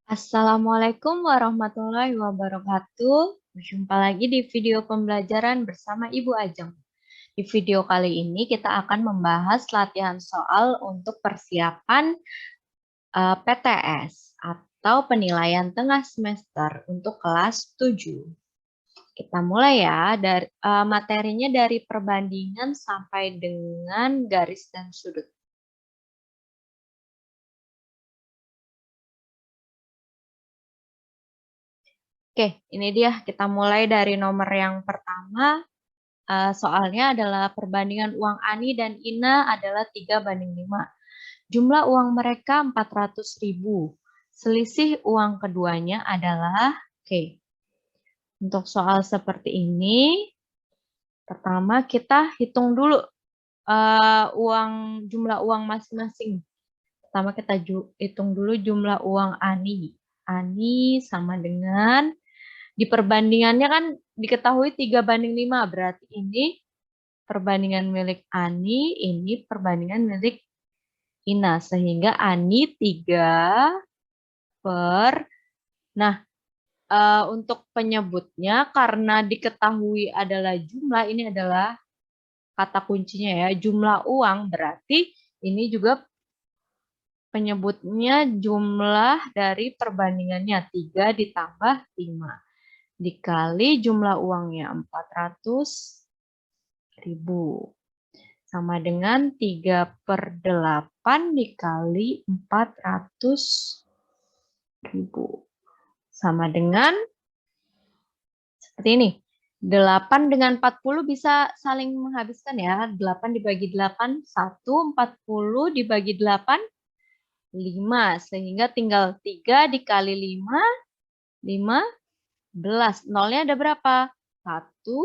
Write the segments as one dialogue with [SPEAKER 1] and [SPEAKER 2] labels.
[SPEAKER 1] Assalamualaikum warahmatullahi wabarakatuh. Berjumpa lagi di video pembelajaran bersama Ibu Ajeng. Di video kali ini kita akan membahas latihan soal untuk persiapan PTS atau penilaian tengah semester untuk kelas 7. Kita mulai ya, dari materinya dari perbandingan sampai dengan garis dan sudut. Oke, ini dia. Kita mulai dari nomor yang pertama. Soalnya adalah perbandingan uang Ani dan Ina adalah 3:5. Jumlah uang mereka 400.000. Selisih uang keduanya adalah, oke. Untuk soal seperti ini, pertama kita hitung dulu jumlah uang masing-masing. Pertama kita hitung dulu jumlah uang Ani. Ani sama dengan, di perbandingannya kan diketahui 3:5, berarti ini perbandingan milik Ani, ini perbandingan milik Ina. Sehingga Ani 3 per, nah untuk penyebutnya karena diketahui adalah jumlah, ini adalah kata kuncinya ya, jumlah uang, berarti ini juga penyebutnya jumlah dari perbandingannya, 3 ditambah 5. Dikali jumlah uangnya 400.000. Sama dengan 3/8 dikali 400.000. Sama dengan seperti ini. 8 dengan 40 bisa saling menghabiskan ya. 8 dibagi 8, 1. 40 dibagi 8, 5. Sehingga tinggal 3 dikali 5, 15. Nolnya ada berapa? 1,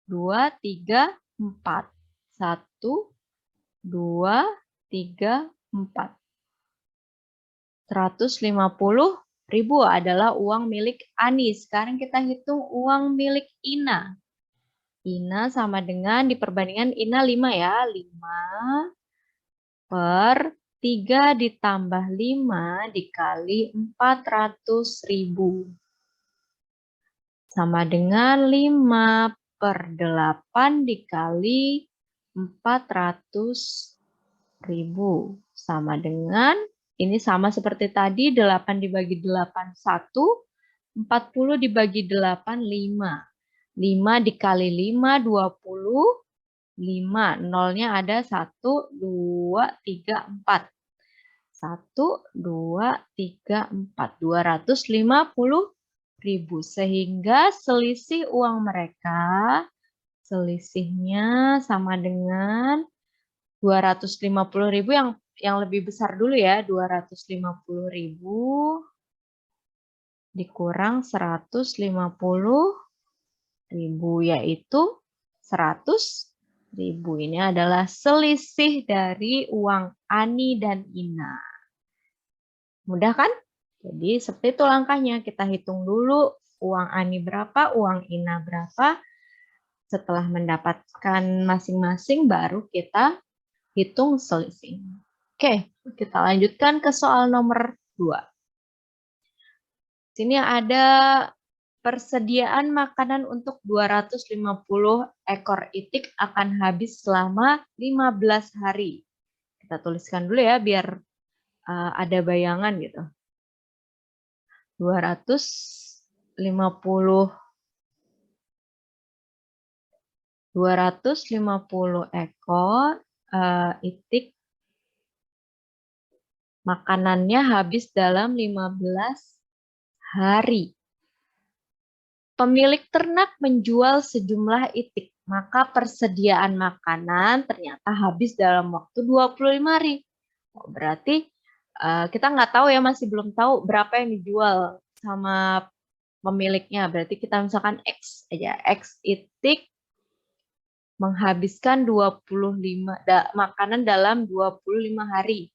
[SPEAKER 1] 2, 3, 4. 1, 2, 3, 4. 150.000 adalah uang milik Ani. Sekarang kita hitung uang milik Ina. Ina sama dengan, di perbandingan Ina 5 ya. 5 per 3 ditambah 5 dikali 400.000. Sama dengan 5 per 8 dikali 400.000. Sama dengan, ini sama seperti tadi, 8 dibagi 8, 1. 40 dibagi 8, 5. 5 dikali 5, 20. 5. Nolnya ada 1, 2, 3, 4. 1, 2, 3, 4. 250.000. Sehingga selisih uang mereka, selisihnya sama dengan 250.000, yang lebih besar dulu ya, 250.000 dikurang 150.000, yaitu 100.000. Ini adalah selisih dari uang Ani dan Ina. Mudah kan? Jadi seperti itu langkahnya. Kita hitung dulu uang Ani berapa, uang Ina berapa. Setelah mendapatkan masing-masing, baru kita hitung selisih. Oke, kita lanjutkan ke soal nomor 2. Sini ada persediaan makanan untuk 250 ekor itik akan habis selama 15 hari. Kita tuliskan dulu ya, biar ada bayangan gitu. 250 ekor itik makanannya habis dalam 15 hari. Pemilik ternak menjual sejumlah itik, maka persediaan makanan ternyata habis dalam waktu 25 hari. Oh, berarti kita nggak tahu ya, masih belum tahu berapa yang dijual sama pemiliknya. Berarti kita misalkan X aja, X itik menghabiskan 25 makanan dalam 25 hari.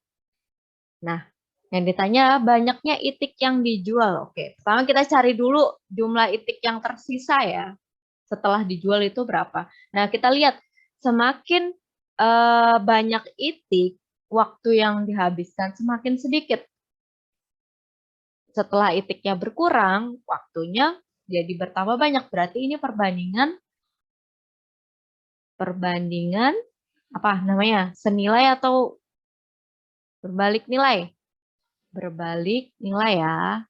[SPEAKER 1] Nah, yang ditanya banyaknya itik yang dijual. Oke, pertama kita cari dulu jumlah itik yang tersisa ya. Setelah dijual itu berapa. Nah, kita lihat semakin banyak itik, waktu yang dihabiskan semakin sedikit. setelah itiknya berkurang, waktunya jadi bertambah banyak. Berarti ini perbandingan apa namanya? Senilai atau berbalik nilai? Berbalik nilai ya.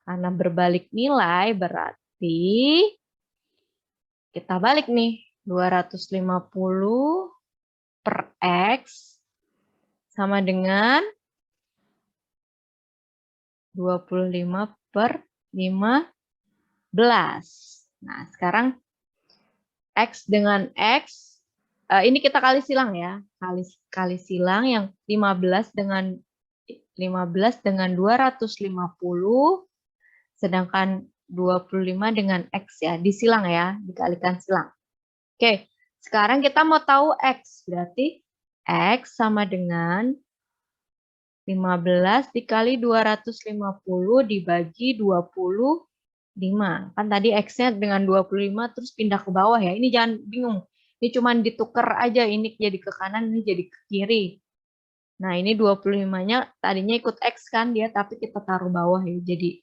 [SPEAKER 1] Karena berbalik nilai berarti kita balik nih. 250 per X sama dengan 25 per 15. Nah, sekarang X dengan X, ini kita kali silang ya. Kali silang yang 15 dengan 250, sedangkan 25 dengan X ya. Disilang ya, dikalikan silang. Oke, sekarang kita mau tahu X. Berarti X sama dengan 15 dikali 250 dibagi 25. Kan tadi X-nya dengan 25 terus pindah ke bawah ya. Ini jangan bingung. Ini cuma ditukar aja. Ini jadi ke kanan, ini jadi ke kiri. Nah, ini 25-nya tadinya ikut X kan dia, tapi kita taruh bawah ya. Jadi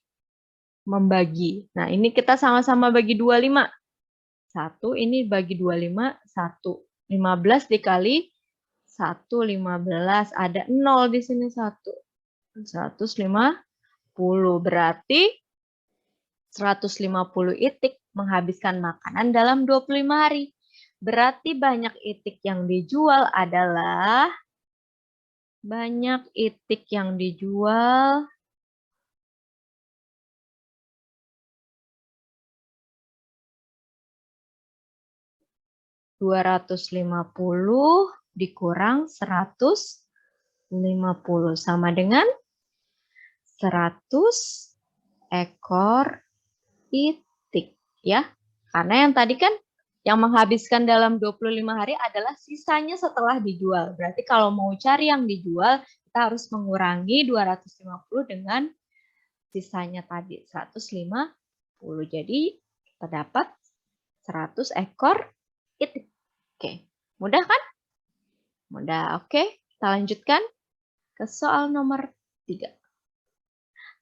[SPEAKER 1] membagi. Nah, ini kita sama-sama bagi 25. 1 ini bagi 25, 1. 15 dikali 1, 15. Ada 0 di sini 1. 150. Berarti 150 itik menghabiskan makanan dalam 25 hari. Berarti banyak itik yang dijual adalah 250 dikurang 150 sama dengan 100 ekor itik ya. Karena yang tadi kan yang menghabiskan dalam 25 hari adalah sisanya setelah dijual. Berarti kalau mau cari yang dijual, kita harus mengurangi 250 dengan sisanya tadi 150. Jadi kita dapat 100 ekor itik. Oke, mudah kan? Mudah. Oke, kita lanjutkan ke soal nomor 3.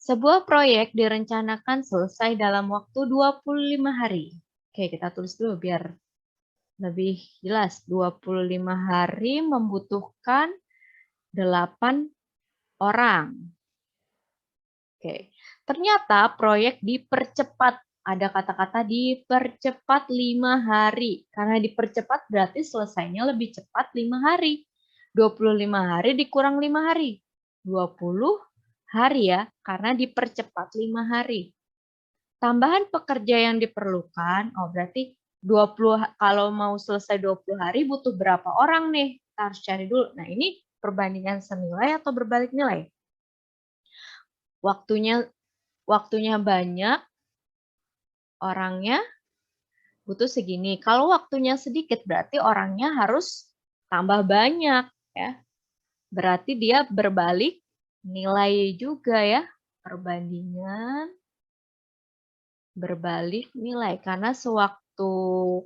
[SPEAKER 1] Sebuah proyek direncanakan selesai dalam waktu 25 hari. Oke, kita tulis dulu biar lebih jelas. 25 hari membutuhkan 8 orang. Oke, ternyata proyek dipercepat. Ada kata-kata dipercepat 5 hari. Karena dipercepat berarti selesainya lebih cepat 5 hari. 25 hari dikurang 5 hari. 20 hari ya, karena dipercepat 5 hari. Tambahan pekerja yang diperlukan, berti 20, kalau mau selesai 20 hari butuh berapa orang nih? Kita harus cari dulu. Nah, ini perbandingan senilai atau berbalik nilai? Waktunya banyak, orangnya butuh segini. Kalau waktunya sedikit berarti orangnya harus tambah banyak ya. Berarti dia berbalik nilai juga ya. Perbandingan berbalik nilai karena sewaktu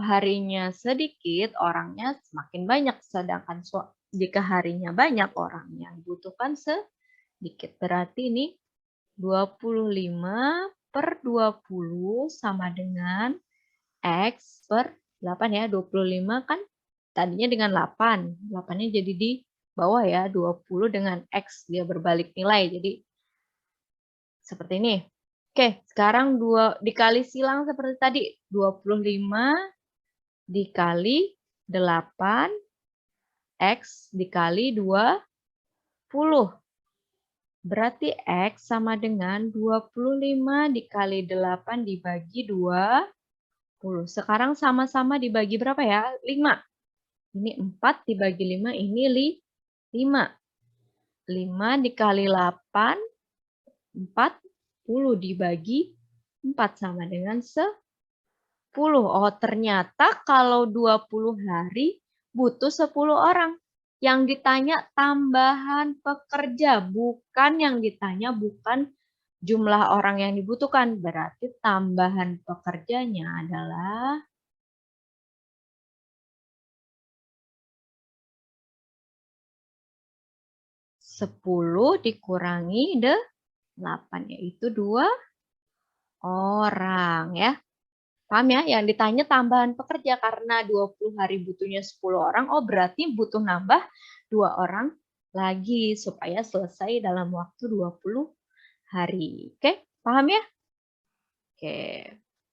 [SPEAKER 1] harinya sedikit orangnya semakin banyak, sedangkan jika harinya banyak orangnya dibutuhkan sedikit. Berarti ini 25 per 20 sama dengan X per 8 ya. 25 kan tadinya dengan 8. 8-nya jadi di bawah ya. 20 dengan X. Dia berbalik nilai. Jadi seperti ini. Oke, sekarang dikali silang seperti tadi. 25 dikali 8. X dikali 20. Berarti X sama dengan 25 dikali 8 dibagi 20. Sekarang sama-sama dibagi berapa ya? 5. Ini 4 dibagi 5, ini 5. 5 dikali 8, 40 dibagi 4 sama dengan 10. Oh, ternyata kalau 20 hari butuh 10 orang. Yang ditanya tambahan pekerja, bukan jumlah orang yang dibutuhkan. Berarti tambahan pekerjanya adalah 10 10 dikurangi 8, yaitu 2 orang ya. Paham ya? Yang ditanya tambahan pekerja karena 20 hari butuhnya 10 orang. Oh, berarti butuh nambah 2 orang lagi supaya selesai dalam waktu 20 hari. Oke, paham ya? Oke.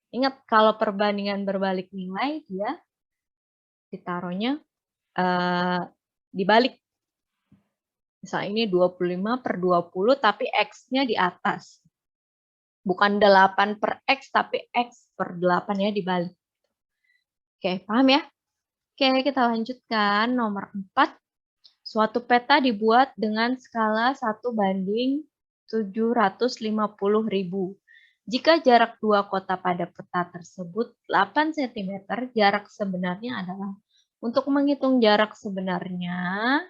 [SPEAKER 1] Ingat kalau perbandingan berbalik nilai dia ditaruhnya dibalik. Misalnya ini 25 per 20 tapi X-nya di atas. Bukan 8 per X tapi X per 8 ya dibalik. Oke, paham ya? Oke, kita lanjutkan. Nomor 4. Suatu peta dibuat dengan skala 1:750.000. Jika jarak dua kota pada peta tersebut 8 cm, jarak sebenarnya adalah. Untuk menghitung jarak sebenarnya,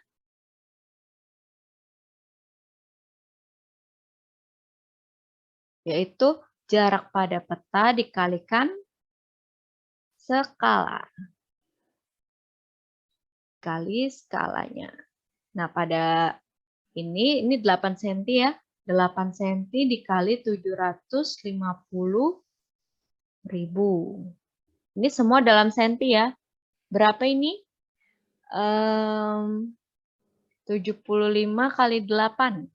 [SPEAKER 1] yaitu jarak pada peta dikalikan skala. Kali skalanya. Nah, pada ini 8 cm ya. 8 cm dikali 750.000. Ini semua dalam senti ya. Berapa ini? 75 kali 8.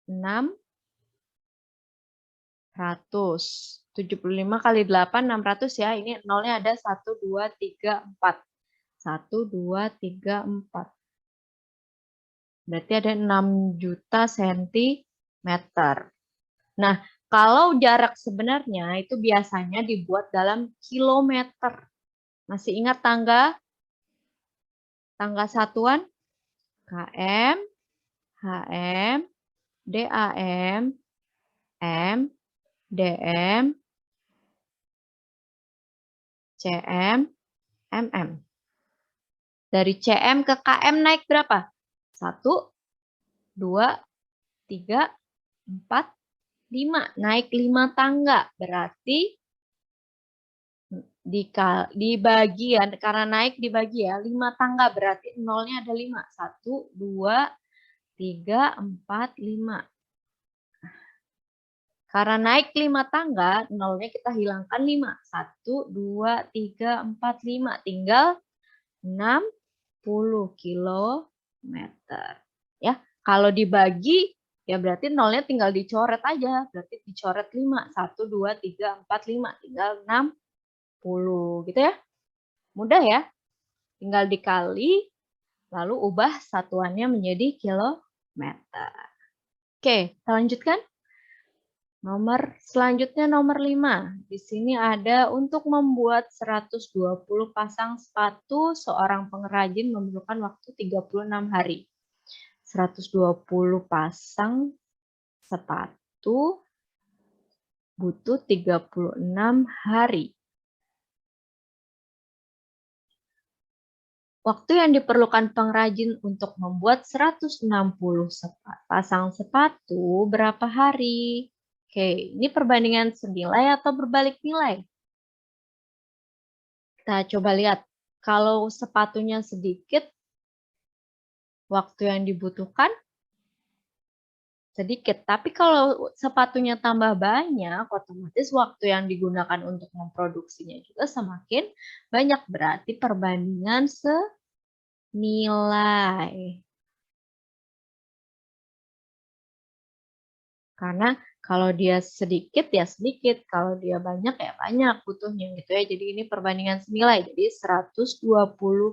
[SPEAKER 1] 600. 75 kali 8, 600 ya. Ini nolnya ada 1, 2, 3, 4. 1, 2, 3, 4. Berarti ada 6 juta sentimeter. Nah, kalau jarak sebenarnya itu biasanya dibuat dalam kilometer. Masih ingat tangga satuan? km, hm, dam, m, dm, cm, mm. Dari cm ke km naik berapa? 1, 2, 3, 4, 5. Naik 5 tangga. Berarti dibagi ya, karena naik dibagi ya, 5 tangga berarti nolnya ada 5. 1, 2, 3, 4, 5. Karena naik 5 tangga, nolnya kita hilangkan 5. 1, 2, 3, 4, 5. Tinggal 60 kilometer. Ya, kalau dibagi, ya berarti nolnya tinggal dicoret aja. Berarti dicoret 5. 1, 2, 3, 4, 5. Tinggal 60. Gitu ya. Mudah ya. Tinggal dikali, lalu ubah satuannya menjadi kilometer. Oke, kita lanjutkan. Selanjutnya nomor 5. Di sini ada untuk membuat 120 pasang sepatu, seorang pengrajin memerlukan waktu 36 hari. 120 pasang sepatu butuh 36 hari. Waktu yang diperlukan pengrajin untuk membuat 160 pasang sepatu berapa hari? Oke, ini perbandingan senilai atau berbalik nilai? Kita coba lihat. Kalau sepatunya sedikit, waktu yang dibutuhkan sedikit. Tapi kalau sepatunya tambah banyak, otomatis waktu yang digunakan untuk memproduksinya juga semakin banyak. Berarti perbandingan senilai. Karena kalau dia sedikit ya sedikit, kalau dia banyak ya banyak butuhnya gitu ya. Jadi ini perbandingan senilai. Jadi 120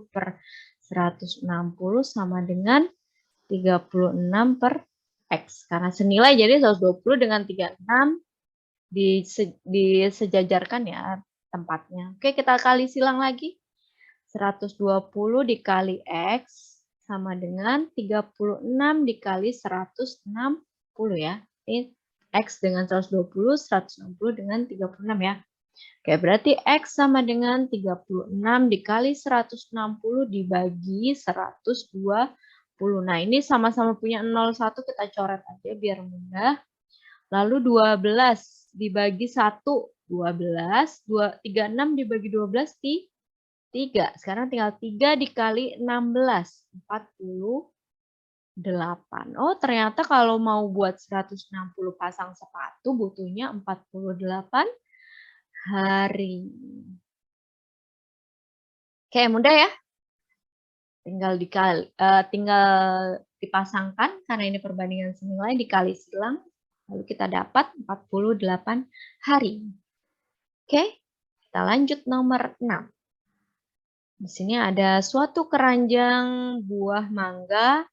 [SPEAKER 1] per 160 sama dengan 36 per X. Karena senilai jadi 120 dengan 36 disejajarkan ya tempatnya. Oke, kita kali silang lagi. 120 dikali X sama dengan 36 dikali 160 ya. Ini X dengan 120, 160 dengan 36 ya. Oke, berarti X sama dengan 36 dikali 160 dibagi 120. Nah, ini sama-sama punya 01, kita coret aja biar mudah. Lalu 12 dibagi 1, 12. 36 dibagi 12, 3. Sekarang tinggal 3 dikali 16, 40. 8. Oh, ternyata kalau mau buat 160 pasang sepatu butuhnya 48 hari. Oke, mudah ya. Tinggal dipasangkan karena ini perbandingan senilai dikali silang. Lalu kita dapat 48 hari. Oke, kita lanjut nomor 6. Di sini ada suatu keranjang buah mangga.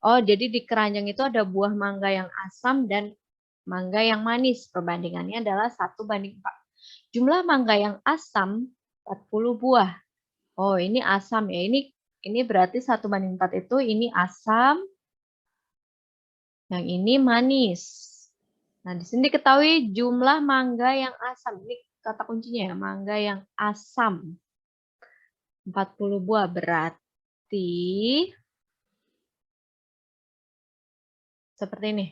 [SPEAKER 1] Oh, jadi di keranjang itu ada buah mangga yang asam dan mangga yang manis. Perbandingannya adalah 1:4. Jumlah mangga yang asam 40 buah. Oh, ini asam ya. Ini berarti 1:4 itu ini asam, yang ini manis. Nah, di sini diketahui jumlah mangga yang asam. Ini kata kuncinya ya, mangga yang asam. 40 buah berarti seperti ini.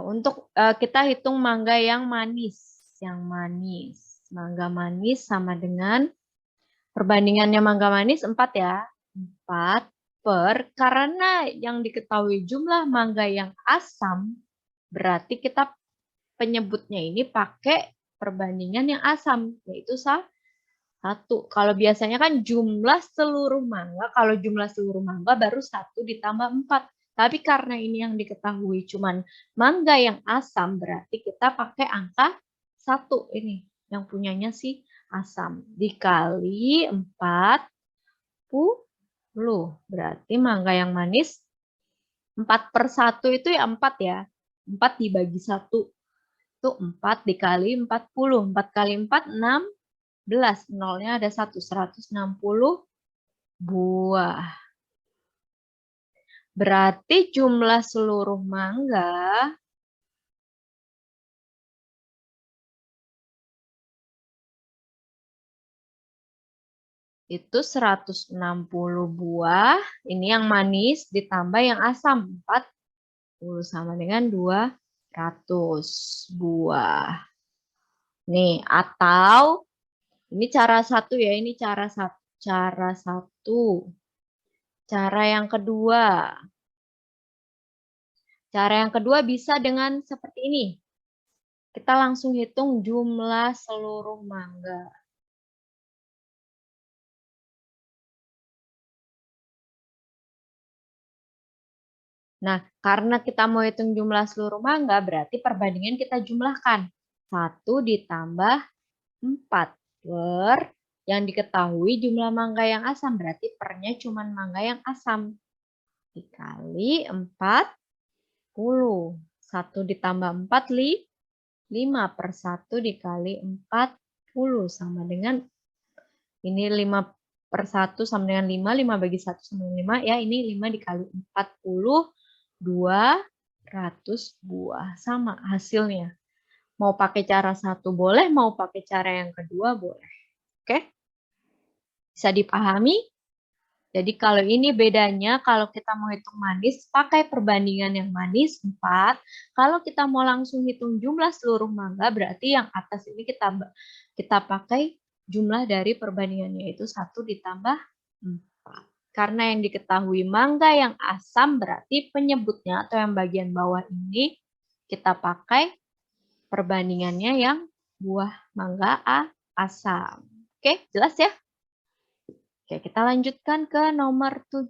[SPEAKER 1] Untuk kita hitung mangga yang manis. Yang manis. Mangga manis sama dengan perbandingannya mangga manis 4 ya. 4 per, karena yang diketahui jumlah mangga yang asam, berarti kita penyebutnya ini pakai perbandingan yang asam, yaitu 1. Kalau biasanya kan jumlah seluruh mangga, kalau jumlah seluruh mangga baru 1 ditambah 4. Tapi karena ini yang diketahui cuman mangga yang asam, berarti kita pakai angka 1 ini. Yang punyanya si asam. Dikali 40. Berarti mangga yang manis 4/1 itu ya 4 ya. 4 dibagi 1. Itu 4 dikali 40. 4 kali 4, 16. Nolnya ada 1. 160 buah. Berarti jumlah seluruh mangga itu 160 buah. Ini yang manis ditambah yang asam. 40 sama dengan 200 buah. Nih, atau ini cara satu ya, ini cara satu. Cara yang kedua. Cara yang kedua bisa dengan seperti ini. Kita langsung hitung jumlah seluruh mangga. Nah, karena kita mau hitung jumlah seluruh mangga, berarti perbandingan kita jumlahkan. 1 ditambah 4 per yang diketahui jumlah mangga yang asam. Berarti pernya cuma mangga yang asam. Dikali 40. 1 ditambah 4, 5/1 dikali 40. Sama dengan, ini 5/1 sama dengan 5. 5 bagi 1 sama dengan 5. Ya, ini 5 dikali 40. 200 buah. Sama hasilnya. Mau pakai cara satu boleh, mau pakai cara yang kedua boleh. Oke? Bisa dipahami? Jadi kalau ini bedanya, kalau kita mau hitung manis, pakai perbandingan yang manis 4. Kalau kita mau langsung hitung jumlah seluruh mangga, berarti yang atas ini kita pakai jumlah dari perbandingannya, yaitu 1 ditambah 4. Karena yang diketahui mangga yang asam, berarti penyebutnya atau yang bagian bawah ini kita pakai perbandingannya yang buah mangga asam. Oke, jelas ya? Oke, kita lanjutkan ke nomor 7.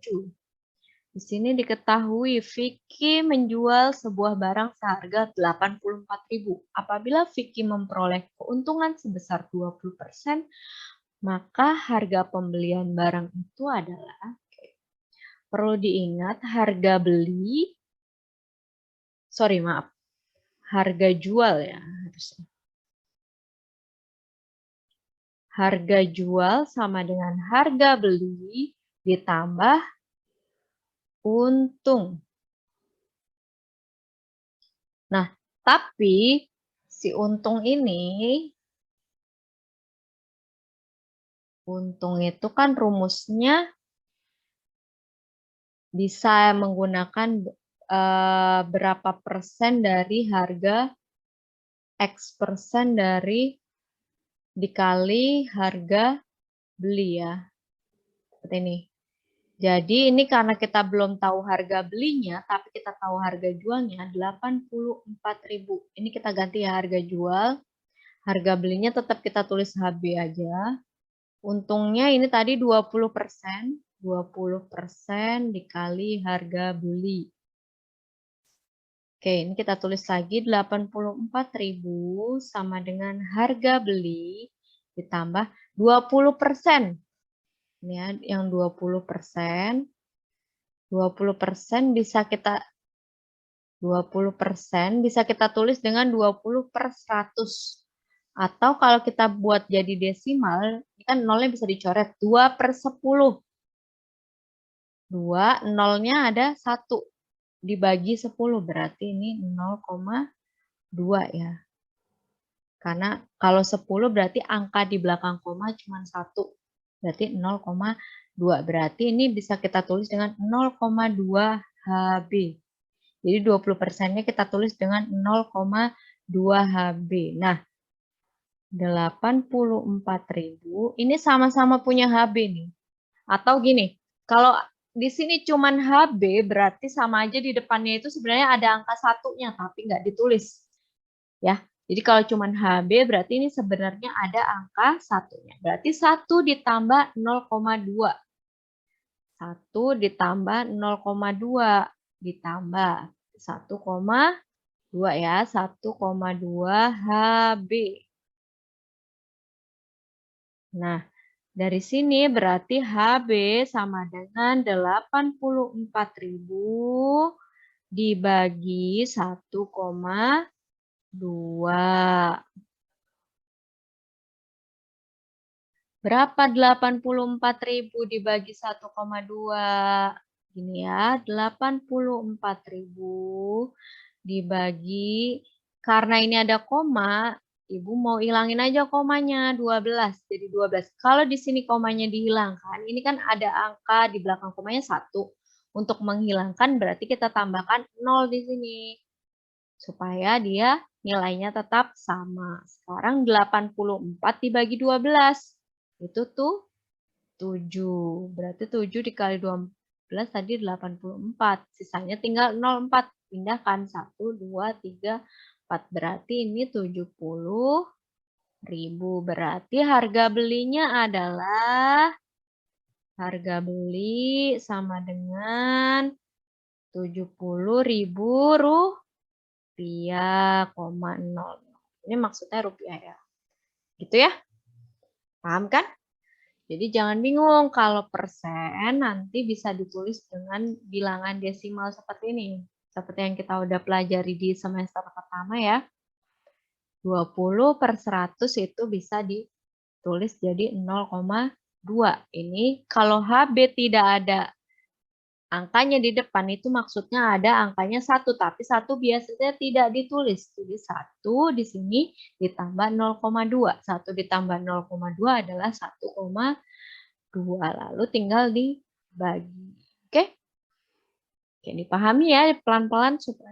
[SPEAKER 1] Di sini diketahui Vicky menjual sebuah barang seharga 84.000. Apabila Vicky memperoleh keuntungan sebesar 20%, maka harga pembelian barang itu adalah, perlu diingat harga jual ya harusnya. Harga jual sama dengan harga beli ditambah untung. Nah, tapi si untung itu kan rumusnya bisa menggunakan berapa persen dari harga X persen dari dikali harga beli ya. Seperti ini. Jadi ini karena kita belum tahu harga belinya, tapi kita tahu harga jualnya 84.000. Ini kita ganti ya harga jual. Harga belinya tetap kita tulis HB aja. Untungnya ini tadi 20%. 20% dikali harga beli. Oke, ini kita tulis lagi 84.000 sama dengan harga beli ditambah 20%. Ini ya, yang 20%. 20% bisa kita 20% bisa kita tulis dengan 20/100. Atau kalau kita buat jadi desimal, ini kan nolnya bisa dicoret 2/10. 2, nolnya ada 1 dibagi 10, berarti ini 0,2 ya. Karena kalau 10 berarti angka di belakang koma cuma 1. Berarti 0,2. Berarti ini bisa kita tulis dengan 0,2 HB. Jadi 20%-nya kita tulis dengan 0,2 HB. Nah, 84.000 ini sama-sama punya HB nih. Atau gini, kalau di sini cuman HB berarti sama aja di depannya itu sebenarnya ada angka satunya tapi nggak ditulis. Ya. Jadi kalau cuman HB berarti ini sebenarnya ada angka satunya. Berarti 1 ditambah 0,2. 1 ditambah 0,2 ditambah 1,2 ya. 1,2 HB. Nah, dari sini berarti HB sama dengan 84.000 dibagi 1,2. Berapa 84.000 dibagi 1,2? Gini ya, 84.000 dibagi, karena ini ada koma, Ibu mau hilangin aja komanya, 12, jadi 12. Kalau di sini komanya dihilangkan, ini kan ada angka di belakang komanya 1. Untuk menghilangkan berarti kita tambahkan 0 di sini. Supaya dia nilainya tetap sama. Sekarang 84 dibagi 12. Itu tuh 7. Berarti 7 dikali 12 tadi 84. Sisanya tinggal 04. Pindahkan 1, 2, 3, 4. Berarti ini 70.000. Berarti harga belinya adalah harga beli sama dengan 70.000 rupiah, 0. Ini maksudnya rupiah ya. Gitu ya. Paham kan? Jadi jangan bingung kalau persen nanti bisa ditulis dengan bilangan desimal seperti ini. Seperti yang kita udah pelajari di semester pertama ya. 20/100 itu bisa ditulis jadi 0,2. Ini kalau HB tidak ada angkanya di depan itu maksudnya ada angkanya 1, tapi 1 biasanya tidak ditulis. Jadi 1 di sini ditambah 0,2. 1 ditambah 0,2 adalah 1,2. Lalu tinggal dibagi. Oke? Oke, dipahami ya pelan-pelan supaya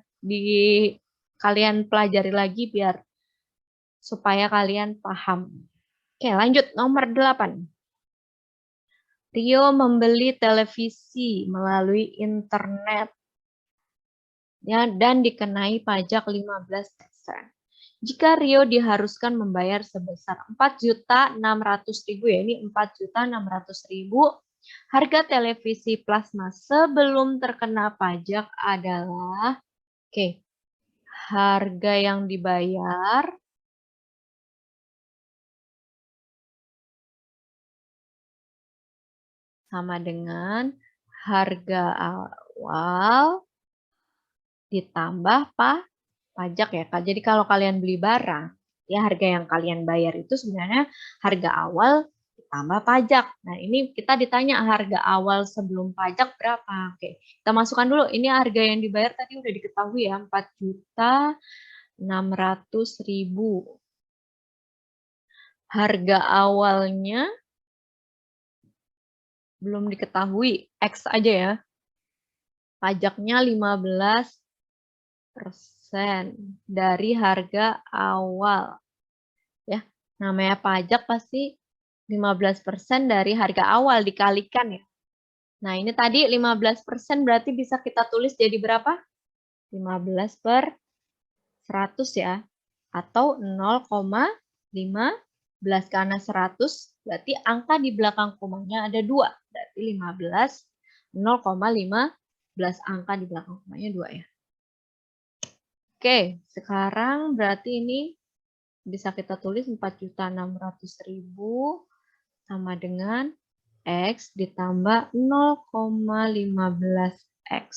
[SPEAKER 1] kalian pelajari lagi biar supaya kalian paham. Oke, lanjut nomor 8. Rio membeli televisi melalui internet ya, dan dikenai pajak 15%. Jika Rio diharuskan membayar sebesar 4.600.000 ya, ini 4.600.000, harga televisi plasma sebelum terkena pajak adalah, oke, harga yang dibayar sama dengan harga awal ditambah pajak ya. Jadi kalau kalian beli barang, ya harga yang kalian bayar itu sebenarnya harga awal ditambah pajak. Nah, ini kita ditanya harga awal sebelum pajak berapa. Oke, kita masukkan dulu. Ini harga yang dibayar tadi udah diketahui ya, 4.600.000. Harga awalnya belum diketahui, X aja ya. Pajaknya 15% dari harga awal. Ya, namanya pajak pasti 15% dari harga awal dikalikan ya. Nah, ini tadi 15% berarti bisa kita tulis jadi berapa? 15/100 ya. Atau 0,15 karena 100 berarti angka di belakang komanya ada 2. Berarti 15, 0,15 angka di belakang komanya 2 ya. Oke, sekarang berarti ini bisa kita tulis 4.600.000 sama dengan X ditambah 0,15X.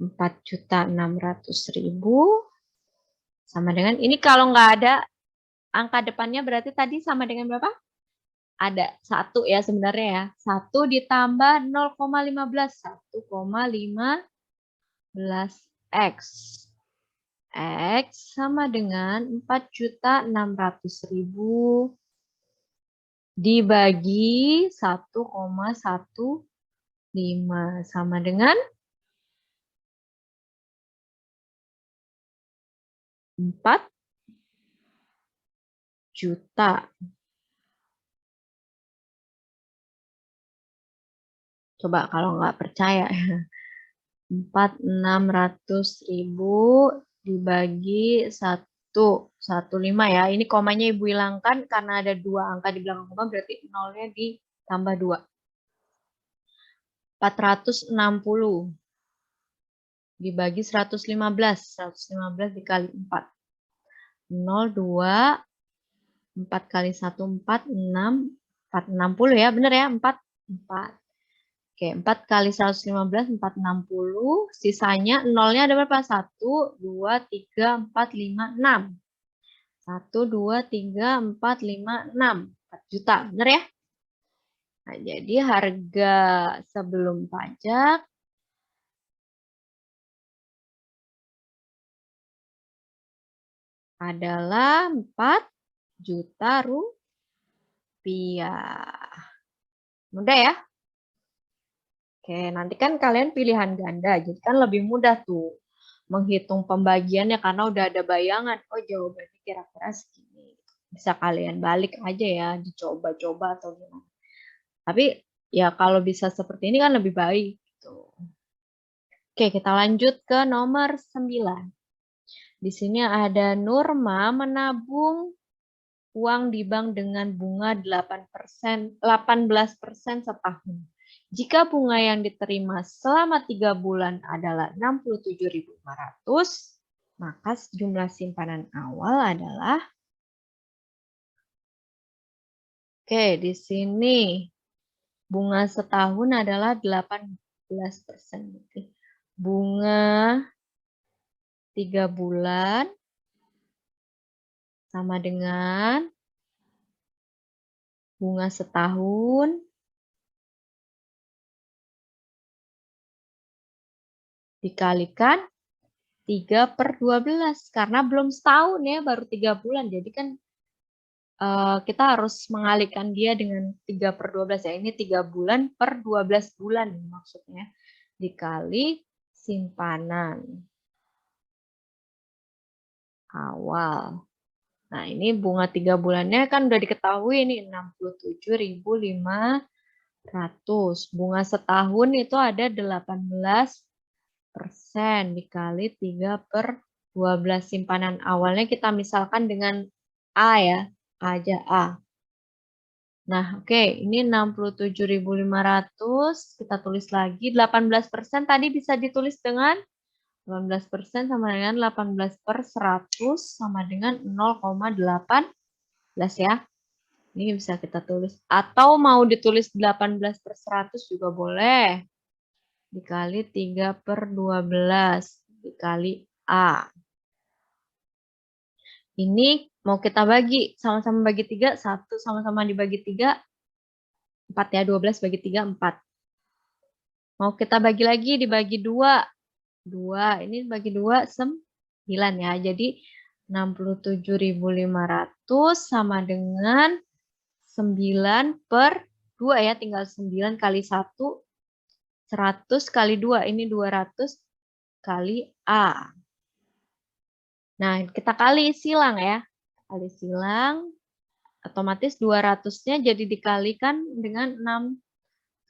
[SPEAKER 1] 4.600.000 sama dengan, ini kalau nggak ada angka depannya berarti tadi sama dengan berapa? Ada 1 ya sebenarnya ya. 1 ditambah 0,15. 1,15X. X sama dengan 4.600.000 dibagi 1,15 sama dengan 4 juta. Coba kalau nggak percaya. 4.600.000 dibagi 1,15 ya. Ini komanya Ibu hilangkan karena ada 2 angka di belakang koma, berarti nolnya ditambah 2. 460 dibagi 115. 115 dikali 4. 0, 2, 4 kali 1, 4, 6. 460 ya, benar ya? 4, 4. Oke, 4 kali 115, 460. Sisanya nolnya ada berapa? 1, 2, 3, 4, 5, 6. 1, 2, 3, 4, 5, 6. 4 juta, benar ya? Nah, jadi harga sebelum pajak adalah 4 juta rupiah. Mudah ya? Oke, nanti kan kalian pilihan ganda, jadi kan lebih mudah tuh menghitung pembagiannya karena udah ada bayangan. Oh, jawabannya kira-kira segini. Bisa kalian balik aja ya, dicoba-coba atau gimana. Tapi ya kalau bisa seperti ini kan lebih baik. Gitu. Oke, kita lanjut ke nomor 9. Di sini ada Nurma menabung uang di bank dengan bunga 18% setahun. Jika bunga yang diterima selama 3 bulan adalah 67.500, maka jumlah simpanan awal adalah, oke, di sini bunga setahun adalah 18%. Bunga 3 bulan sama dengan bunga setahun dikalikan 3/12. Karena belum setahun ya, baru 3 bulan. Jadi kan kita harus mengalihkan dia dengan 3/12 ya. Ini 3 bulan per 12 bulan maksudnya. Dikali simpanan awal. Nah, ini bunga 3 bulannya kan udah diketahui ini 67.500. Bunga setahun itu ada 18% dikali 3/12. Simpanan awalnya kita misalkan dengan A ya. A aja A. Nah, oke, ini 67.500. Kita tulis lagi. 18% tadi bisa ditulis dengan 18% sama dengan 18/100 sama dengan 0,18 ya. Ini bisa kita tulis. Atau mau ditulis 18/100 juga boleh. Dikali 3/12 dikali A. Ini mau kita bagi. Sama-sama bagi 3. 1 sama-sama dibagi 3. 4 ya. 12 bagi 3, 4. Mau kita bagi lagi, dibagi 2. 2. Ini bagi 2, 9 ya. Jadi 67.500 sama dengan 9/2 ya. Tinggal 9 kali 1. 100 kali 2. Ini 200 kali A. Nah, kita kali silang ya. Kali silang. Otomatis 200-nya jadi dikalikan dengan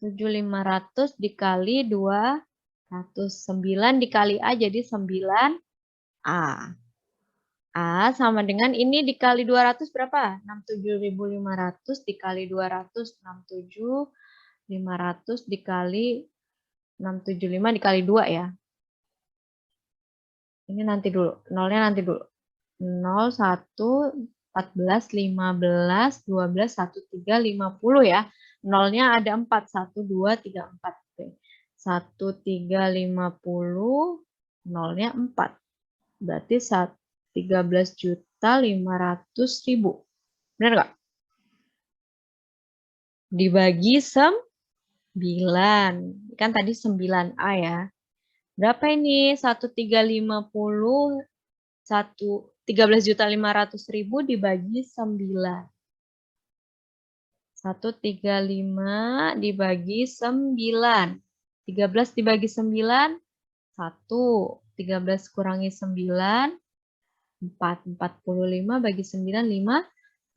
[SPEAKER 1] 7.500 dikali 200. 9 dikali A jadi 9A. A sama dengan ini dikali 200 berapa? 67.500 dikali 200. 67.500 dikali 675 dikali 2 ya. Ini nanti dulu. Nolnya nanti dulu. 0, 1, 14, 15, 12, 1, 3, 50 ya. Nolnya ada 4. 1, 2, 3, 4. 1, 3, 50. Nolnya 4. Berarti 13.500.000. Benar nggak? Dibagi 9. Kan tadi 9A ya. Berapa ini? 13.500.000 dibagi 9. 135 dibagi 9. 13 dibagi 9, 1. 13 kurangi 9, 4. 45 bagi 9,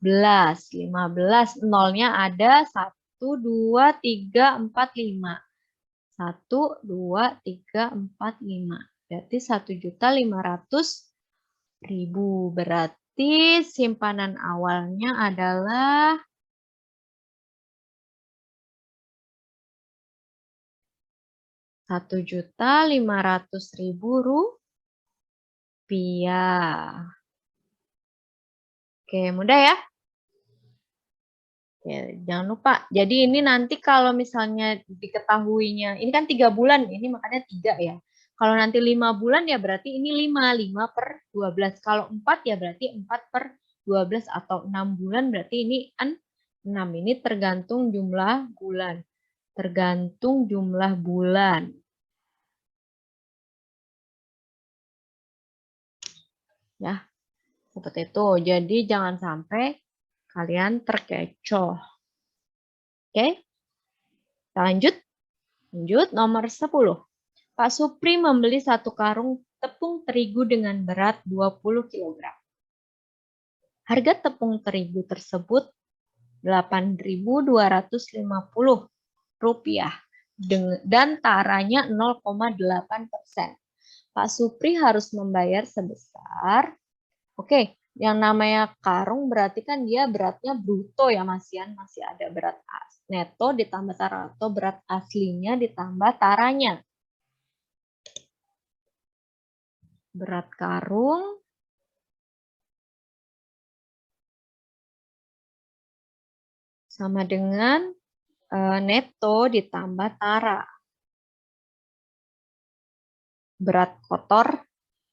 [SPEAKER 1] 15. 15. Nolnya ada 1, 2, 3, 4, 5. 1, 2, 3, 4, 5. Berarti 1.500.000. Berarti simpanan awalnya adalah 1.500.000 rupiah. Oke, mudah ya? Oke, jangan lupa. Jadi ini nanti kalau misalnya diketahuinya, ini kan 3 bulan, ini makanya 3 ya. Kalau nanti 5 bulan ya berarti ini 5 per 12. Kalau 4 ya berarti 4 per 12 atau 6 bulan berarti ini 6. Ini tergantung jumlah bulan. Tergantung jumlah bulan. Ya, seperti itu. Jadi jangan sampai kalian terkecoh. Oke? Kita lanjut. Lanjut nomor 10. Pak Supri membeli 1 karung tepung terigu dengan berat 20 kg. Harga tepung terigu tersebut Rp8.250 dan taranya 0,8%. Pak Supri harus membayar sebesar, oke, yang namanya karung berarti kan dia beratnya bruto ya masih ada berat neto ditambah tara atau berat aslinya ditambah taranya. Berat karung sama dengan neto ditambah tara. Berat kotor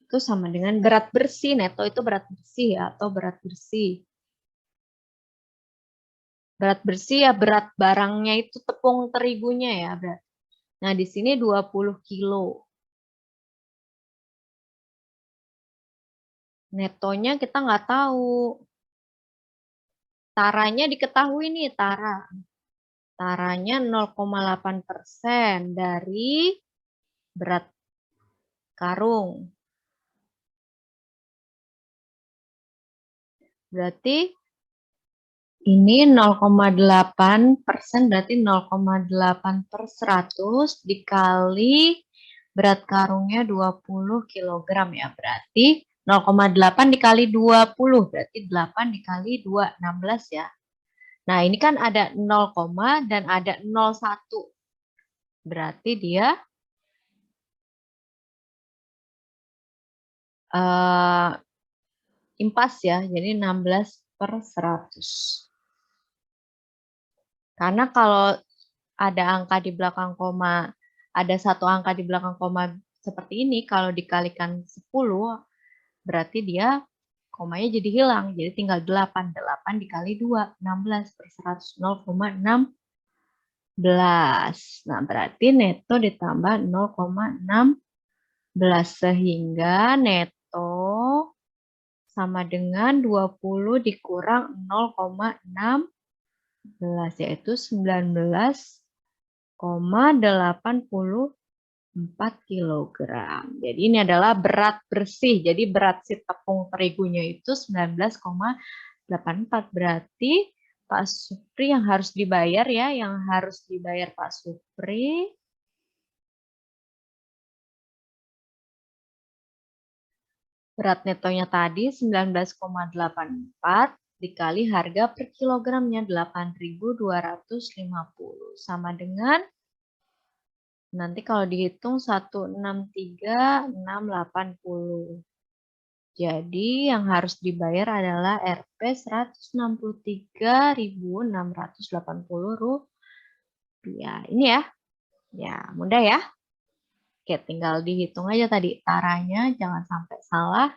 [SPEAKER 1] itu sama dengan berat bersih. Neto itu berat bersih ya, atau berat bersih. Berat bersih ya berat barangnya itu tepung terigunya ya. Berat. Nah di sini 20 kilo. Netonya kita nggak tahu. Taranya diketahui nih, tara. Taranya 0,8% dari berat karung. Berarti ini 0,8% berarti 0,8 per 100 dikali berat karungnya 20 kg ya. Berarti 0,8 dikali 20 berarti 8 dikali 2, 16 ya. Nah ini kan ada 0, dan ada 0,1. Berarti dia impas ya, jadi 16 per 100. Karena kalau ada angka di belakang koma, ada satu angka di belakang koma seperti ini, kalau dikalikan 10, berarti dia komanya jadi hilang. Jadi tinggal 8. 8 dikali 2, 16 per 100, 0,16. Nah, berarti neto ditambah 0,16. Sehingga neto sama dengan 20 dikurang 0,16 yaitu 19,84 kg. Jadi ini adalah berat bersih. Jadi berat si tepung terigunya itu 19,84. Berarti Pak Supri yang harus dibayar ya, yang harus dibayar Pak Supri. Berat netonya tadi 19,84 dikali harga per kilogramnya 8.250 sama dengan nanti kalau dihitung 163.680. Jadi yang harus dibayar adalah Rp 163.680 rupiah. Ini ya. Ya, mudah ya. Oke, tinggal dihitung aja tadi taranya, jangan sampai salah.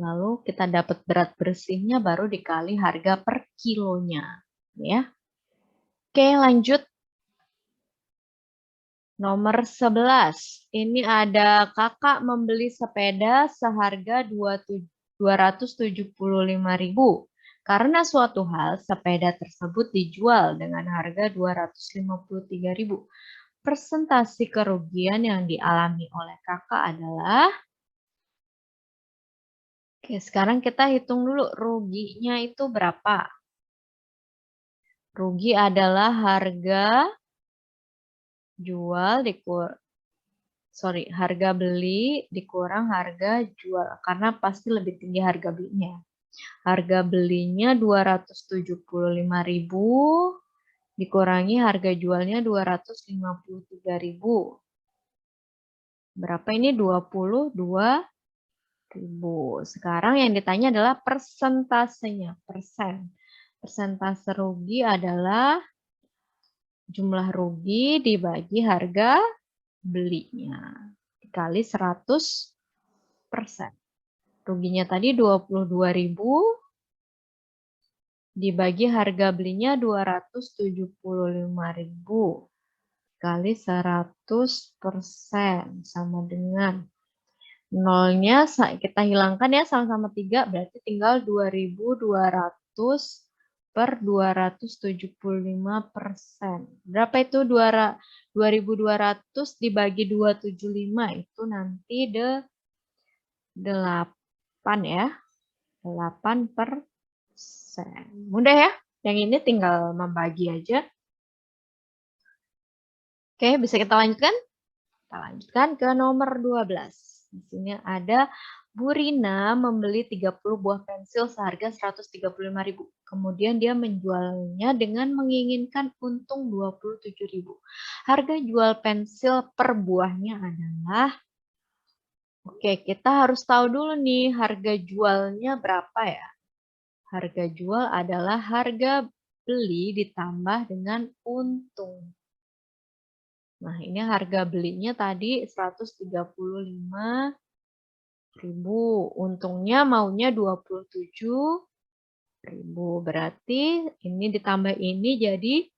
[SPEAKER 1] Lalu kita dapat berat bersihnya baru dikali harga per kilonya. Ya. Oke, lanjut. Nomor 11. Ini ada kakak membeli sepeda seharga 275.000. Karena suatu hal, sepeda tersebut dijual dengan harga 253.000. Persentase kerugian yang dialami oleh kakak adalah... Oke, sekarang kita hitung dulu ruginya itu berapa. Rugi adalah harga jual harga beli dikurang harga jual karena pasti lebih tinggi harga belinya. Harga belinya 275.000 dikurangi harga jualnya 253.000. Berapa ini? 22.000. Sekarang yang ditanya adalah persentasenya, persen. Persentase rugi adalah jumlah rugi dibagi harga belinya dikali 100%. Ruginya tadi 22.000 dibagi harga belinya 275.000 kali 100% sama dengan nolnya kita hilangkan ya sama-sama 3 berarti tinggal 2.200 per 275%. Berapa itu 2.200 dibagi 275 itu nanti 8 ya. 8%. Mudah ya. Yang ini tinggal membagi aja. Oke, bisa kita lanjutkan? Kita lanjutkan ke nomor 12. Di sini ada Bu Rina membeli 30 buah pensil seharga 135.000. Kemudian dia menjualnya dengan menginginkan untung 27.000. Harga jual pensil per buahnya adalah... Oke, kita harus tahu dulu nih harga jualnya berapa ya. Harga jual adalah harga beli ditambah dengan untung. Nah, ini harga belinya tadi 135.000. Untungnya maunya 27.000. Berarti ini ditambah ini jadi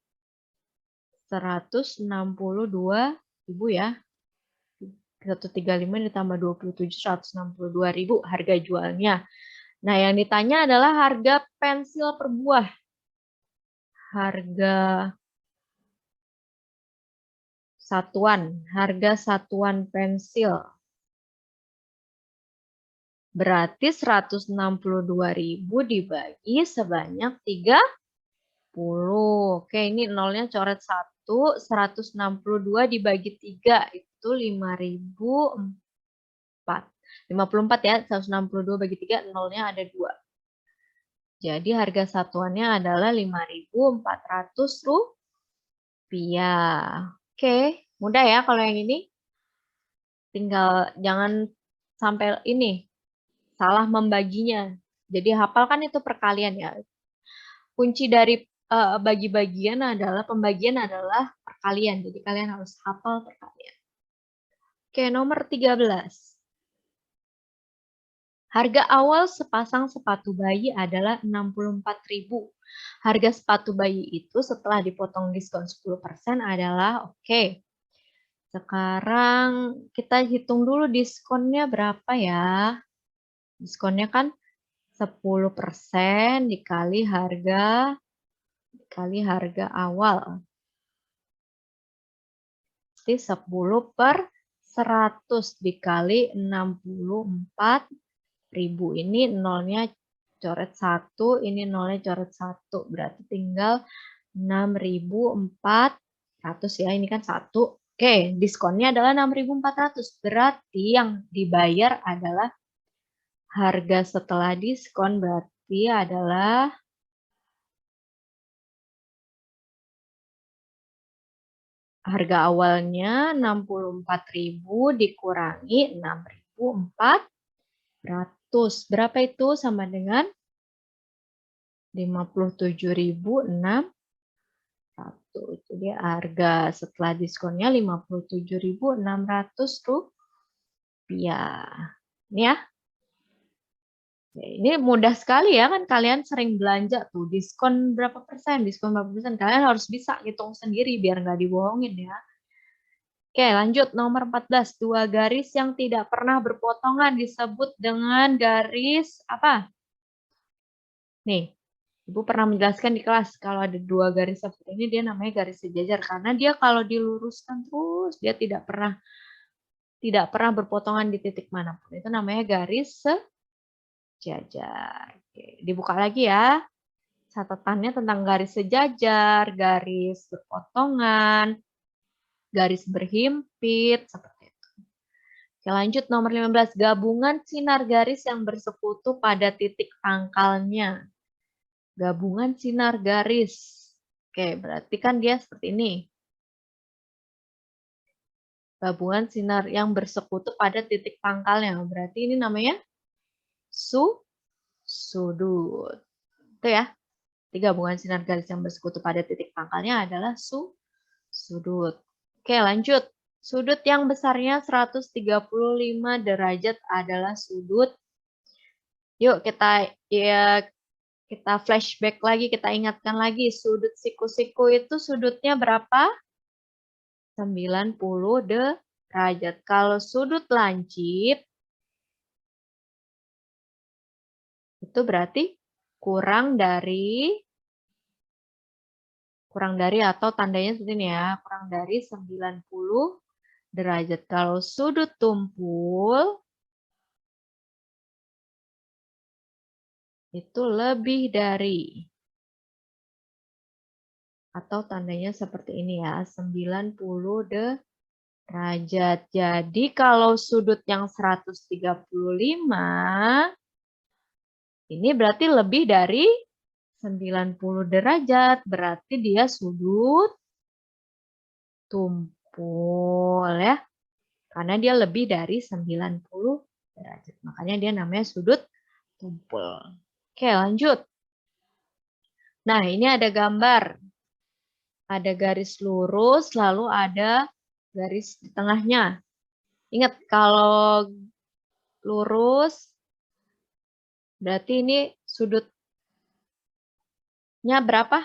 [SPEAKER 1] 162.000 ya. 135 ditambah 27, 162.000 harga jualnya. Nah, yang ditanya adalah harga pensil per buah. Harga satuan pensil. Berarti 162.000 dibagi sebanyak 30. Oke, ini nolnya coret 1. 162 dibagi 3 itu 5.004. 54 ya, 162 bagi 3, nolnya ada 2. Jadi harga satuannya adalah 5.400 rupiah. Oke, mudah ya kalau yang ini. Tinggal jangan sampai ini salah membaginya. Jadi hafalkan itu perkalian ya. Kunci dari pembagian adalah perkalian. Jadi kalian harus hafal perkalian. Oke, nomor 13. Harga awal sepasang sepatu bayi adalah 64.000. Harga sepatu bayi itu setelah dipotong diskon 10% adalah oke. Sekarang kita hitung dulu diskonnya berapa ya. Diskonnya kan 10% dikali harga awal. Jadi 10 per 100 dikali 64.000. Ini nolnya coret 1, ini nolnya coret 1. Berarti tinggal 6.400 ya, ini kan 1. Oke, diskonnya adalah 6.400. Berarti yang dibayar adalah harga setelah diskon, berarti adalah harga awalnya 64.000 dikurangi 6.400. Berapa itu? Sama dengan 57.600. Jadi harga setelah diskonnya 57.600 rupiah. Ini ya. Ini mudah sekali ya, kan kalian sering belanja tuh, diskon berapa persen, diskon berapa persen. Kalian harus bisa hitung sendiri biar nggak dibohongin ya. Oke, lanjut nomor 14. Dua garis yang tidak pernah berpotongan disebut dengan garis apa? Nih, Ibu pernah menjelaskan di kelas kalau ada dua garis seperti ini dia namanya garis sejajar karena dia kalau diluruskan terus dia tidak pernah berpotongan di titik manapun. Itu namanya garis sejajar. Oke, dibuka lagi ya. Catatannya tentang garis sejajar, garis berpotongan, garis berhimpit seperti itu. Oke, lanjut nomor 15. Gabungan sinar garis yang bersekutu pada titik pangkalnya. Gabungan sinar garis. Oke, berarti kan dia seperti ini. Gabungan sinar yang bersekutu pada titik pangkalnya. Berarti ini namanya sudut. Itu ya. Gabungan sinar garis yang bersekutu pada titik pangkalnya adalah sudut. Oke, lanjut. Sudut yang besarnya 135 derajat adalah sudut. Yuk kita flashback lagi, kita ingatkan lagi. Sudut siku-siku itu sudutnya berapa? 90 derajat. Kalau sudut lancip, itu berarti kurang dari atau tandanya seperti ini ya, kurang dari 90 derajat. Kalau sudut tumpul, itu lebih dari. Atau tandanya seperti ini ya, 90 derajat. Jadi kalau sudut yang 135, ini berarti lebih dari 90 derajat. Berarti dia sudut tumpul ya. Karena dia lebih dari 90 derajat. Makanya dia namanya sudut tumpul. Oke, lanjut. Nah, ini ada gambar. Ada garis lurus, lalu ada garis di tengahnya. Ingat, kalau lurus, berarti ini sudutnya berapa?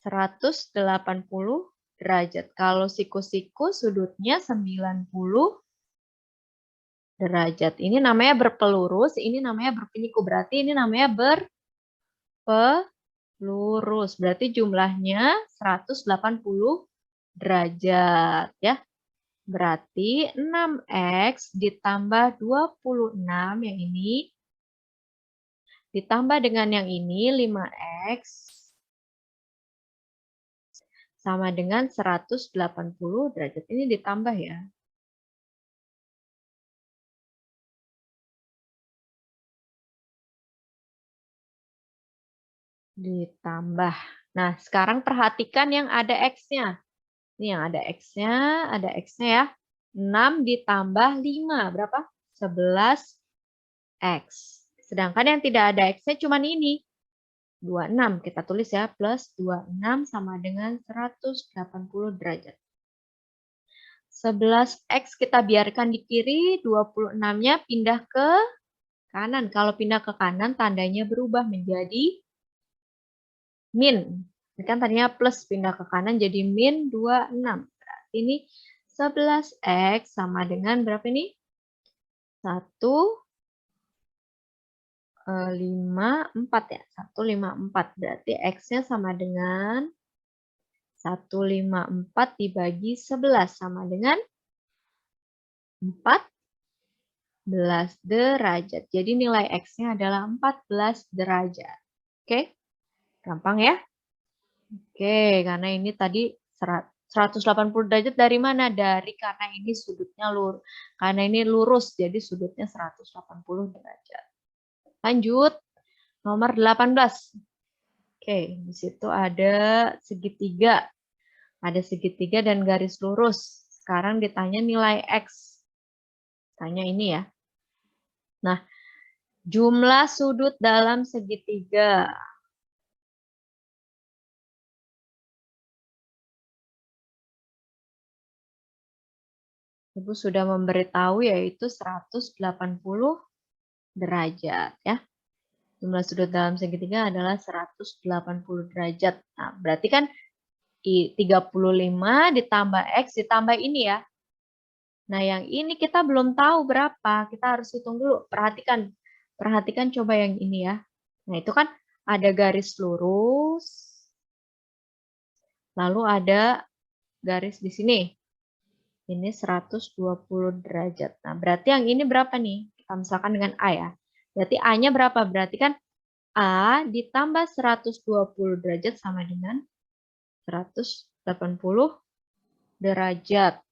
[SPEAKER 1] 180 derajat. Kalau siku-siku sudutnya 90 derajat. Ini namanya berpelurus, ini namanya berpenyiku. Berarti ini namanya berpelurus. Berarti jumlahnya 180 derajat ya. Berarti 6X ditambah 26 yang ini ditambah dengan yang ini 5X sama dengan 180 derajat. Ini ditambah ya. Ditambah. Nah, sekarang perhatikan yang ada X-nya. Ini yang ada X-nya ya. 6 ditambah 5, berapa? 11X. Sedangkan yang tidak ada X-nya cuma ini. 26, kita tulis ya, plus 26 sama dengan 180 derajat. 11X kita biarkan di kiri, 26-nya pindah ke kanan. Kalau pindah ke kanan, tandanya berubah menjadi min. Ini kan tadinya plus, pindah ke kanan jadi min 26. Berarti ini 11X sama dengan berapa ini? 154 ya. 154. Berarti X-nya sama dengan 154 dibagi 11 sama dengan 14. derajat. Jadi nilai X-nya adalah 14 derajat. Oke, gampang ya? Oke, karena ini tadi 180 derajat dari mana? Karena ini sudutnya lurus. Karena ini lurus, jadi sudutnya 180 derajat. Lanjut, nomor 18. Oke, di situ ada segitiga. Ada segitiga dan garis lurus. Sekarang ditanya nilai X. Tanya ini ya. Nah, jumlah sudut dalam segitiga. Ibu sudah memberitahu yaitu 180 derajat ya. Jumlah sudut dalam segitiga adalah 180 derajat. Nah, berarti kan 35 ditambah X ditambah ini ya. Nah, yang ini kita belum tahu berapa. Kita harus hitung dulu. Perhatikan. Perhatikan coba yang ini ya. Nah, itu kan ada garis lurus. Lalu ada garis di sini. Ini 120 derajat. Nah, berarti yang ini berapa nih? Kita misalkan dengan A ya. Berarti A-nya berapa? Berarti kan A ditambah 120 derajat sama dengan 180 derajat.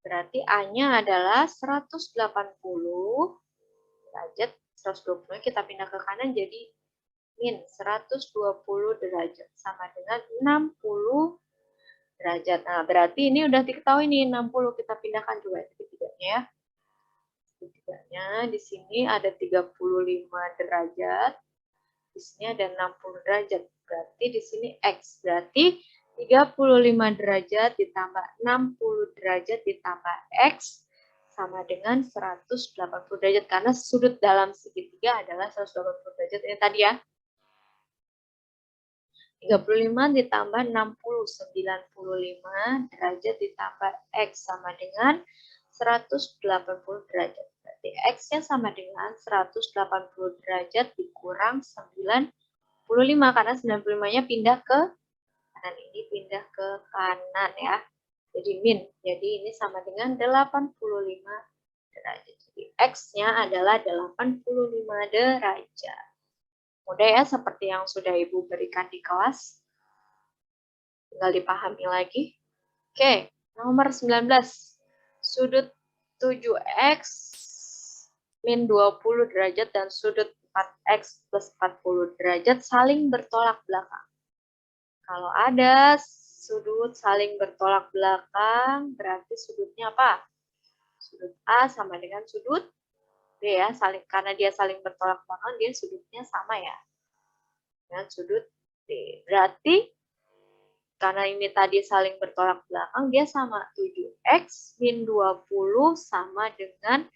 [SPEAKER 1] Berarti A-nya adalah 180 derajat. 120 kita pindah ke kanan jadi min 120 derajat sama dengan 60 derajat. Nah, berarti ini udah diketahui nih 60 kita pindahkan juga segitiganya ya. Segitiganya di sini ada 35 derajat. Di sini ada 60 derajat. Berarti di sini X. Berarti 35 derajat ditambah 60 derajat ditambah X sama dengan 180 derajat. Karena sudut dalam segitiga adalah 180 derajat. Ini tadi ya. 35 ditambah 60, 95 derajat ditambah X sama dengan 180 derajat. Berarti X-nya sama dengan 180 derajat dikurang 95, karena 95-nya pindah ke kanan, ini pindah ke kanan ya. Jadi min, jadi ini sama dengan 85 derajat. Jadi X-nya adalah 85 derajat. Mudah ya, seperti yang sudah Ibu berikan di kelas. Tinggal dipahami lagi. Oke, nomor 19. Sudut 7X min 20 derajat dan sudut 4X plus 40 derajat saling bertolak belakang. Kalau ada sudut saling bertolak belakang, berarti sudutnya apa? Sudut A sama dengan sudut B ya, karena dia saling bertolak belakang, dia sudutnya sama ya dengan sudut B. Berarti karena ini tadi saling bertolak belakang, dia sama 7X min 20 sama dengan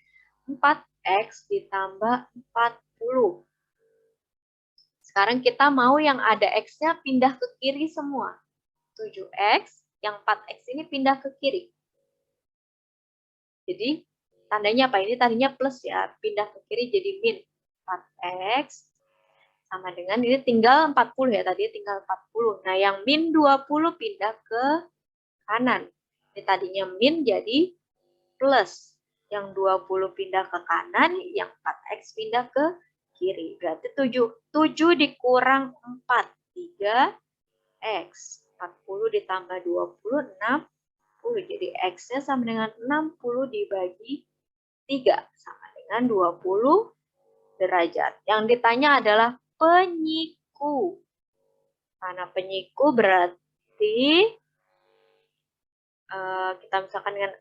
[SPEAKER 1] 4X ditambah 40. Sekarang kita mau yang ada X-nya pindah ke kiri semua. 7X, yang 4X ini pindah ke kiri. Jadi, tandanya apa? Ini tadinya plus ya, pindah ke kiri jadi min 4X sama dengan ini tinggal 40 ya, tadi tinggal 40. Nah, yang min 20 pindah ke kanan. Ini tadinya min jadi plus. Yang 20 pindah ke kanan, yang 4X pindah ke kiri. Berarti 7 dikurang 4, 3X. 40 ditambah 20, 60. Jadi X-nya sama dengan 60 dibagi 3. Sama dengan 20 derajat. Yang ditanya adalah penyiku. Karena penyiku berarti kita misalkan dengan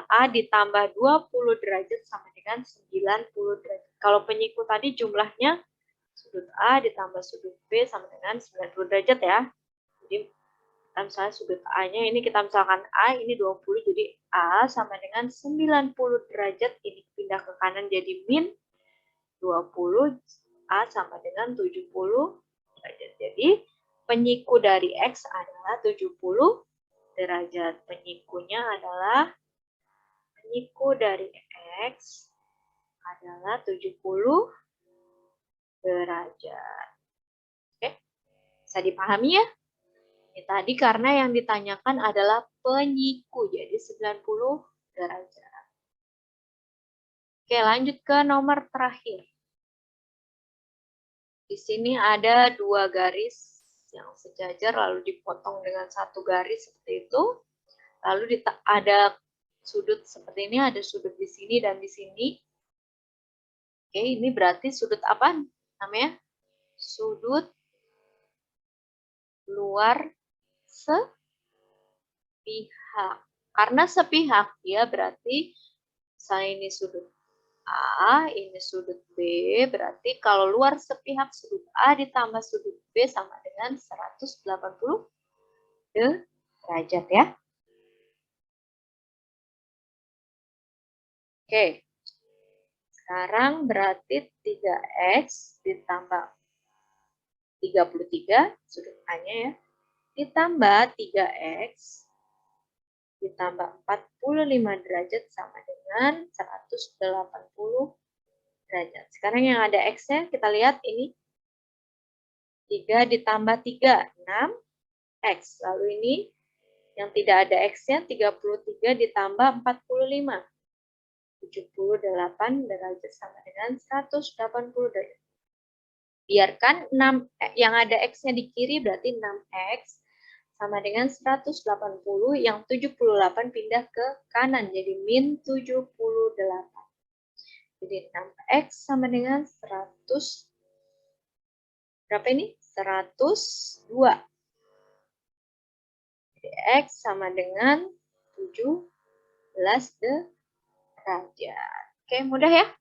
[SPEAKER 1] A ditambah 20 derajat sama dengan 90 derajat. Kalau penyiku tadi jumlahnya sudut A ditambah sudut B sama dengan 90 derajat ya. Jadi kita misalnya sudut A-nya ini kita misalkan A ini 20, jadi A sama dengan 90 derajat, ini pindah ke kanan jadi min 20, A sama dengan 70 derajat. Jadi penyiku dari X adalah 70 derajat. Penyikunya adalah penyiku dari X adalah 70 derajat. Oke, bisa dipahami ya? Ini tadi karena yang ditanyakan adalah penyiku, jadi 90 derajat. Oke, lanjut ke nomor terakhir. Di sini ada 2 garis yang sejajar lalu dipotong dengan 1 garis seperti itu. Lalu ada sudut seperti ini, ada sudut di sini dan di sini. Oke, ini berarti sudut apa namanya? Sudut luar sepihak. Karena sepihak, ya berarti misalnya ini sudut A, ini sudut B, berarti kalau luar sepihak sudut A ditambah sudut B sama dengan 180 derajat ya. Oke, sekarang berarti 3X ditambah 33, sudut A-nya ya, ditambah 3X ditambah 45 derajat sama dengan 180 derajat. Sekarang yang ada X-nya, kita lihat ini 3 ditambah 3, 6X. Lalu ini yang tidak ada X-nya, 33 ditambah 45. 78 derajat sama dengan 180 derajat. Biarkan 6, yang ada X-nya di kiri berarti 6X sama dengan 180, yang 78 pindah ke kanan jadi min 78. Jadi 6X sama dengan 100, berapa ini? 102. Jadi X sama dengan 17 derajat. Oke, mudah ya?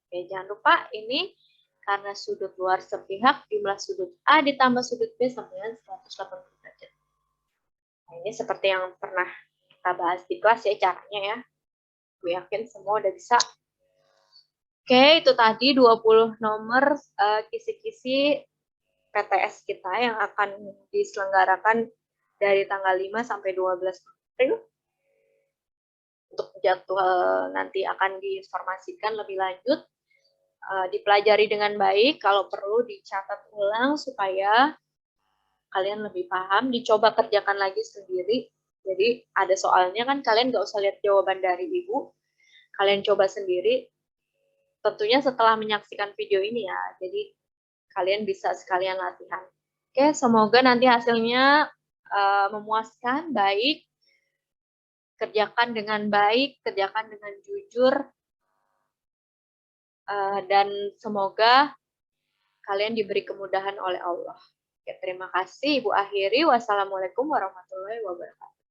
[SPEAKER 1] Oke, jangan lupa ini karena sudut luar sepihak, jumlah sudut A ditambah sudut B sama dengan 180 derajat. Nah, ini seperti yang pernah kita bahas di kelas ya caranya ya. Gue yakin semua udah bisa. Oke, itu tadi 20 nomor kisi-kisi PTS kita yang akan diselenggarakan dari tanggal 5 sampai 12 April. Untuk jadwal nanti akan diinformasikan lebih lanjut. Dipelajari dengan baik, kalau perlu dicatat ulang supaya kalian lebih paham, dicoba kerjakan lagi sendiri. Jadi ada soalnya kan kalian nggak usah lihat jawaban dari ibu, kalian coba sendiri. Tentunya setelah menyaksikan video ini ya, jadi kalian bisa sekalian latihan. Oke, semoga nanti hasilnya memuaskan, baik, kerjakan dengan baik, kerjakan dengan jujur, dan semoga kalian diberi kemudahan oleh Allah. Oke, terima kasih Ibu akhiri. Wassalamualaikum warahmatullahi wabarakatuh.